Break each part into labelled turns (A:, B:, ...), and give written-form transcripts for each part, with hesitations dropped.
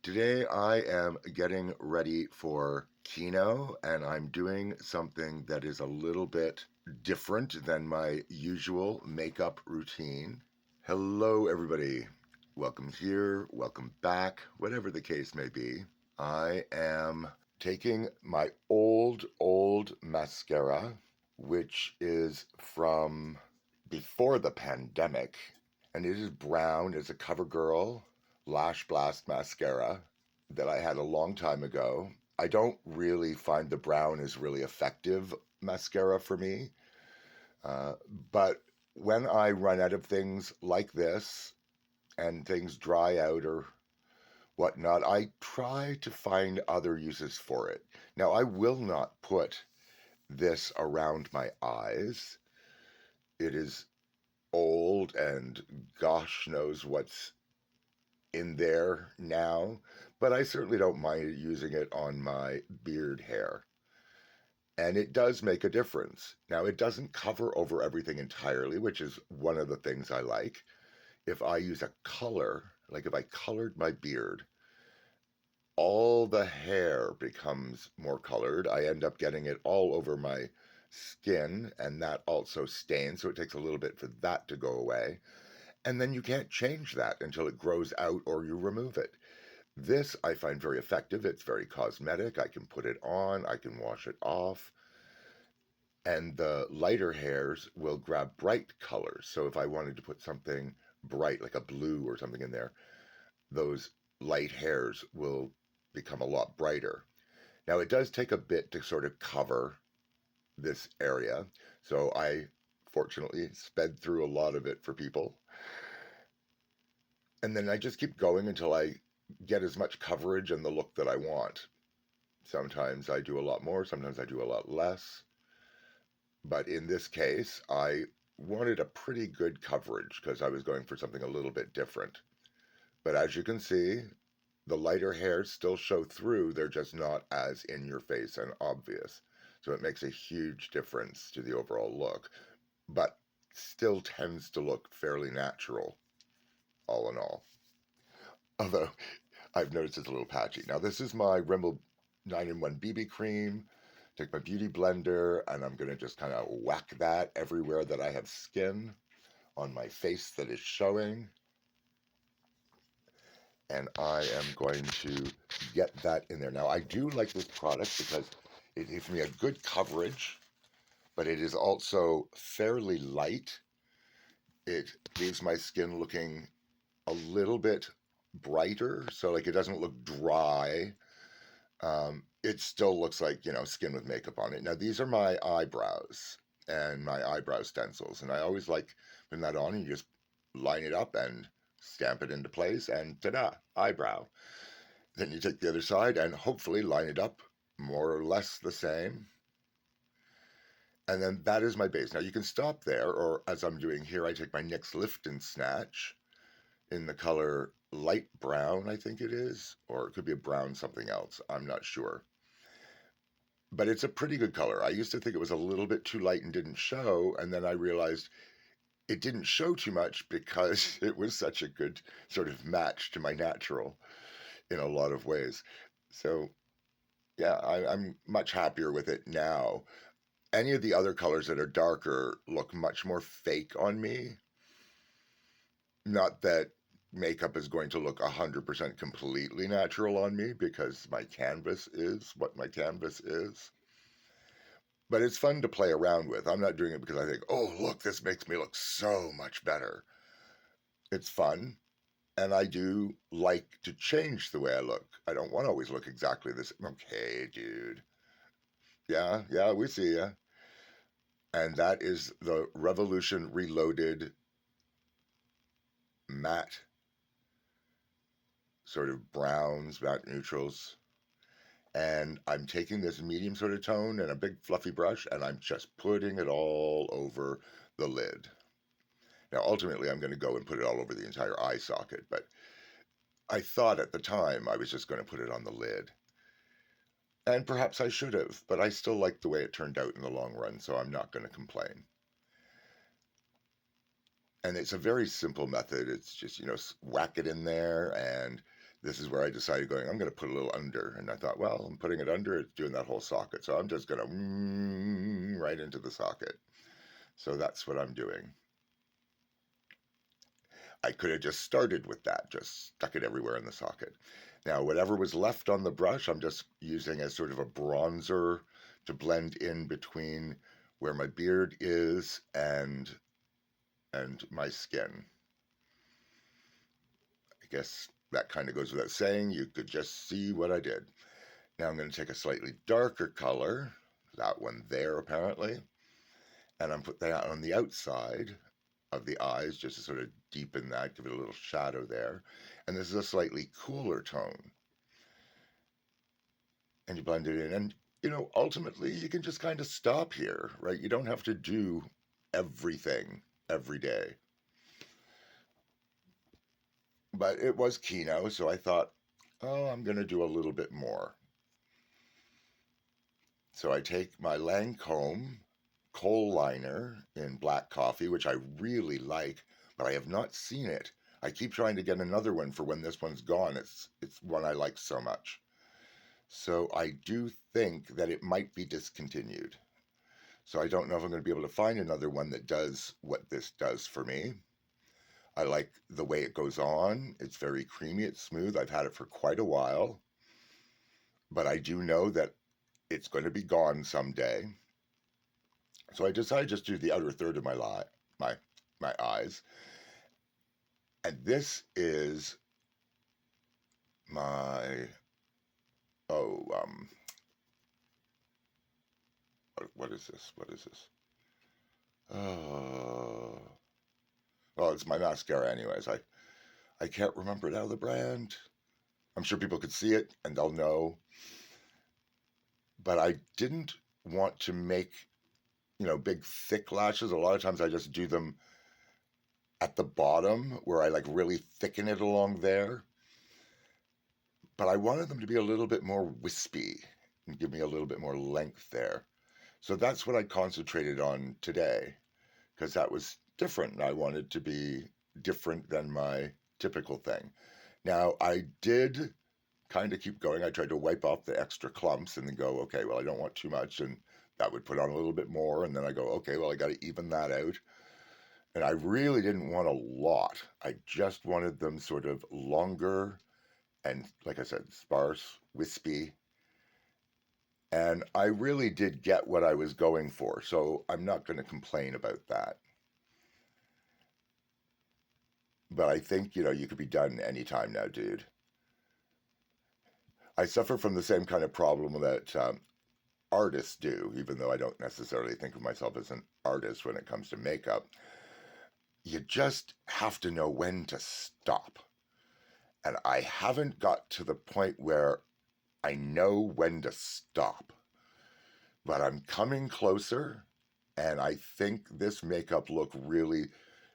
A: Today I am getting ready for KINO and I'm doing something that is a little bit different than my usual makeup routine. Hello everybody. Welcome here, welcome back, whatever the case may be. I am taking my old mascara, which is from before the pandemic, and it is brown. It's a CoverGirl Lash Blast mascara that I had a long time ago. I don't really find the brown is really effective mascara for me, but when I run out of things like this and things dry out or whatnot, I try to find other uses for it. Now, I will not put this around my eyes. It is old and gosh knows what's in there now, but I certainly don't mind using it on my beard hair. And it does make a difference. Now, it doesn't cover over everything entirely, which is one of the things I like. If I use a color, like if I colored my beard, all the hair becomes more colored. I end up getting it all over my skin, and that also stains, so it takes a little bit for that to go away. And then you can't change that until it grows out or you remove it. This I find very effective. It's very cosmetic. I can put it on, I can wash it off, and the lighter hairs will grab bright colors. So if I wanted to put something bright, like a blue or something in there, those light hairs will become a lot brighter. Now, it does take a bit to sort of cover this area, so I fortunately sped through a lot of it for people. And then I just keep going until I get as much coverage and the look that I want. Sometimes I do a lot more, sometimes I do a lot less. But in this case, I wanted a pretty good coverage because I was going for something a little bit different. But as you can see, the lighter hairs still show through, they're just not as in your face and obvious. So it makes a huge difference to the overall look, but still tends to look fairly natural, all in all. Although I've noticed it's a little patchy. Now, this is my Rimmel 9-in-1 BB cream. Take my beauty blender, and I'm going to just kind of whack that everywhere that I have skin on my face that is showing. And I am going to get that in there. Now, I do like this product because it gives me a good coverage, but it is also fairly light. It leaves my skin looking a little bit brighter, so like it doesn't look dry. It still looks like, skin with makeup on it. Now, these are my eyebrows and my eyebrow stencils, and I always like putting that on and you just line it up and stamp it into place, and ta-da, eyebrow. Then you take the other side and hopefully line it up more or less the same. And then that is my base. Now, you can stop there, or as I'm doing here, I take my NYX Lift and Snatch in the color light brown, I think it is, or it could be a brown something else. I'm not sure. But it's a pretty good color. I used to think it was a little bit too light and didn't show, and then I realized it didn't show too much because it was such a good sort of match to my natural in a lot of ways. So, yeah, I'm much happier with it now. Any of the other colors that are darker look much more fake on me. Not that makeup is going to look 100% completely natural on me because my canvas is what my canvas is. But it's fun to play around with. I'm not doing it because I think, oh, look, this makes me look so much better. It's fun. And I do like to change the way I look. I don't want to always look exactly the same. Okay, dude. Yeah, we see ya. And that is the Revolution Reloaded matte, sort of browns, matte neutrals. And I'm taking this medium sort of tone and a big fluffy brush, and I'm just putting it all over the lid. Now, ultimately, I'm going to go and put it all over the entire eye socket, but I thought at the time I was just going to put it on the lid. And perhaps I should have, but I still like the way it turned out in the long run, so I'm not going to complain. And it's a very simple method. It's just, whack it in there, and this is where I decided going, I'm going to put a little under. And I thought, well, I'm putting it under, it's doing that whole socket. So I'm just going to right into the socket. So that's what I'm doing. I could have just started with that, just stuck it everywhere in the socket. Now, whatever was left on the brush, I'm just using as sort of a bronzer to blend in between where my beard is and my skin. I guess that kind of goes without saying. You could just see what I did. Now I'm going to take a slightly darker color, that one there apparently, and I'm put that on the outside of the eyes just to sort of deepen that, give it a little shadow there. And this is a slightly cooler tone. And you blend it in. And, ultimately you can just kind of stop here, right? You don't have to do everything every day. But it was KINO, so I thought, oh, I'm going to do a little bit more. So I take my Lancome kohl liner in black coffee, which I really like, but I have not seen it. I keep trying to get another one for when this one's gone. It's one I like so much. So I do think that it might be discontinued. So I don't know if I'm going to be able to find another one that does what this does for me. I like the way it goes on. It's very creamy, it's smooth. I've had it for quite a while. But I do know that it's going to be gone someday. So I decided just to do the outer third of my eyes. And this is my oh what is this? What is this? Oh, well, it's my mascara anyways. I can't remember now the brand. I'm sure people could see it and they'll know. But I didn't want to make, big thick lashes. A lot of times I just do them at the bottom where I like really thicken it along there. But I wanted them to be a little bit more wispy and give me a little bit more length there. So that's what I concentrated on today because that was different. I wanted to be different than my typical thing. Now, I did kind of keep going. I tried to wipe off the extra clumps and then go, okay, well, I don't want too much. And that would put on a little bit more. And then I go, okay, well, I got to even that out. And I really didn't want a lot. I just wanted them sort of longer and, like I said, sparse, wispy. And I really did get what I was going for. So I'm not going to complain about that. But I think, you could be done anytime now, dude. I suffer from the same kind of problem that artists do, even though I don't necessarily think of myself as an artist when it comes to makeup. You just have to know when to stop. And I haven't got to the point where I know when to stop. But I'm coming closer, and I think this makeup look really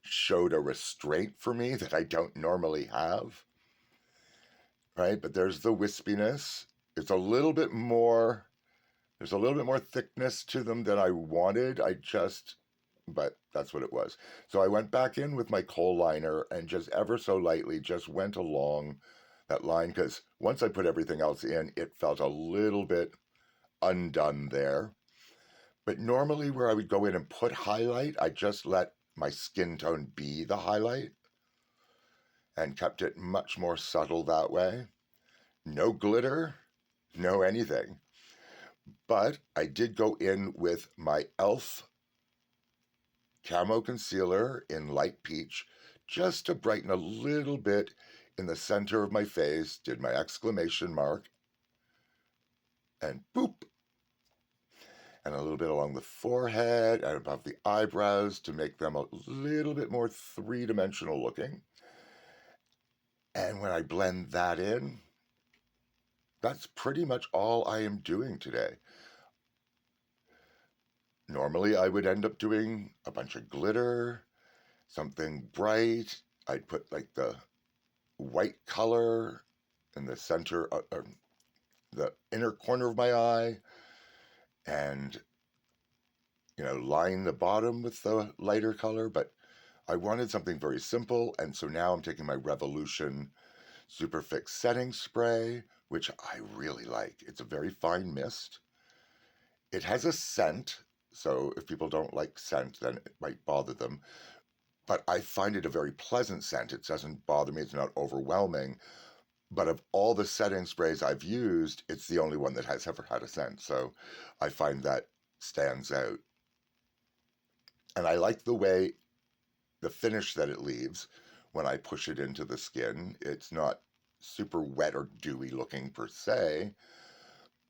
A: showed a restraint for me that I don't normally have. Right? But there's the wispiness. It's a little bit more, there's a little bit more thickness to them than I wanted. But that's what it was. So I went back in with my kohl liner and just ever so lightly just went along that line because once I put everything else in, it felt a little bit undone there. But normally, where I would go in and put highlight, I just let my skin tone be the highlight and kept it much more subtle that way. No glitter, no anything. But I did go in with my e.l.f. camo concealer in light peach just to brighten a little bit in the center of my face, did my exclamation mark, and boop, and a little bit along the forehead and above the eyebrows to make them a little bit more three-dimensional looking. And when I blend that in, that's pretty much all I am doing today. Normally, I would end up doing a bunch of glitter, something bright. I'd put like the white color in the center, or the inner corner of my eye, and line the bottom with the lighter color. But I wanted something very simple, and so now I'm taking my Revolution Superfix setting spray, which I really like. It's a very fine mist. It has a scent, so if people don't like scent, then it might bother them. But I find it a very pleasant scent. It doesn't bother me. It's not overwhelming. But of all the setting sprays I've used, it's the only one that has ever had a scent. So I find that stands out. And I like the way the finish that it leaves when I push it into the skin. It's not super wet or dewy looking per se,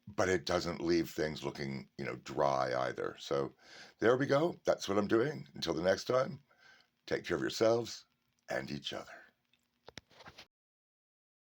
A: but it doesn't leave things looking, dry either. So there we go. That's what I'm doing. Until the next time, take care of yourselves and each other.